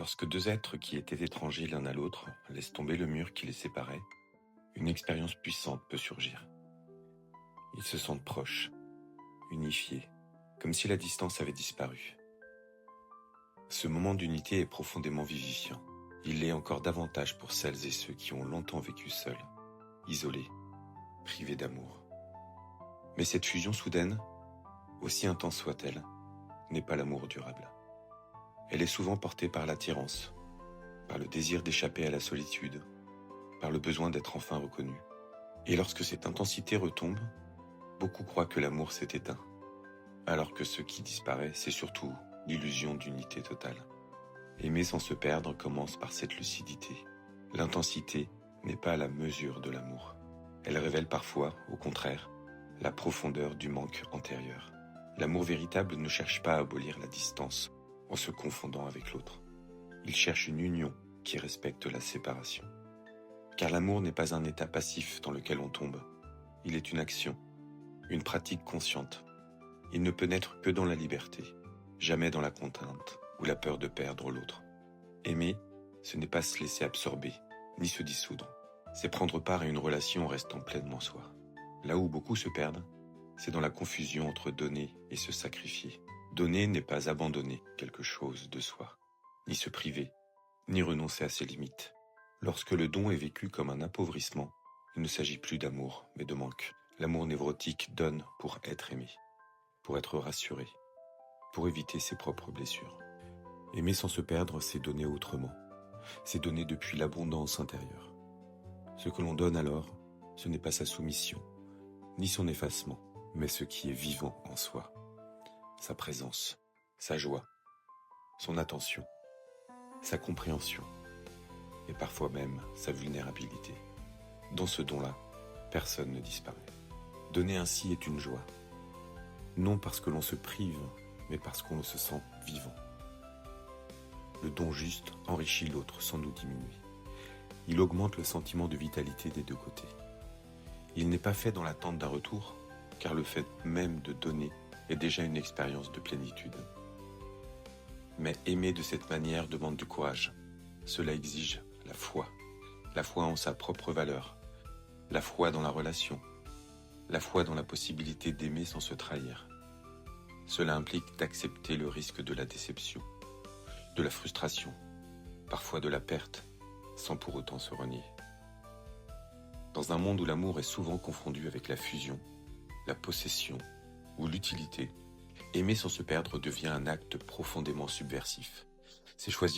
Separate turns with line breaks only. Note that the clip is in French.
Lorsque deux êtres qui étaient étrangers l'un à l'autre laissent tomber le mur qui les séparait, une expérience puissante peut surgir. Ils se sentent proches, unifiés, comme si la distance avait disparu. Ce moment d'unité est profondément vivifiant. Il l'est encore davantage pour celles et ceux qui ont longtemps vécu seuls, isolés, privés d'amour. Mais cette fusion soudaine, aussi intense soit-elle, n'est pas l'amour durable. Elle est souvent portée par l'attirance, par le désir d'échapper à la solitude, par le besoin d'être enfin reconnu. Et lorsque cette intensité retombe, beaucoup croient que l'amour s'est éteint, alors que ce qui disparaît, c'est surtout l'illusion d'unité totale. Aimer sans se perdre commence par cette lucidité. L'intensité n'est pas à la mesure de l'amour. Elle révèle parfois, au contraire, la profondeur du manque antérieur. L'amour véritable ne cherche pas à abolir la distance en se confondant avec l'autre. Il cherche une union qui respecte la séparation. Car l'amour n'est pas un état passif dans lequel on tombe. Il est une action, une pratique consciente. Il ne peut naître que dans la liberté, jamais dans la contrainte ou la peur de perdre l'autre. Aimer, ce n'est pas se laisser absorber, ni se dissoudre. C'est prendre part à une relation en restant pleinement soi. Là où beaucoup se perdent, c'est dans la confusion entre donner et se sacrifier. Donner n'est pas abandonner quelque chose de soi, ni se priver, ni renoncer à ses limites. Lorsque le don est vécu comme un appauvrissement, il ne s'agit plus d'amour, mais de manque. L'amour névrotique donne pour être aimé, pour être rassuré, pour éviter ses propres blessures. Aimer sans se perdre, c'est donner autrement. C'est donner depuis l'abondance intérieure. Ce que l'on donne alors, ce n'est pas sa soumission, ni son effacement, mais ce qui est vivant en soi. Sa présence, sa joie, son attention, sa compréhension, et parfois même sa vulnérabilité. Dans ce don-là, personne ne disparaît. Donner ainsi est une joie. Non parce que l'on se prive, mais parce qu'on se sent vivant. Le don juste enrichit l'autre sans nous diminuer. Il augmente le sentiment de vitalité des deux côtés. Il n'est pas fait dans l'attente d'un retour, car le fait même de donner est déjà une expérience de plénitude. Mais aimer de cette manière demande du courage. Cela exige la foi en sa propre valeur, la foi dans la relation, la foi dans la possibilité d'aimer sans se trahir. Cela implique d'accepter le risque de la déception, de la frustration, parfois de la perte, sans pour autant se renier. Dans un monde où l'amour est souvent confondu avec la fusion, la possession ou l'utilité, aimer sans se perdre devient un acte profondément subversif. C'est choisir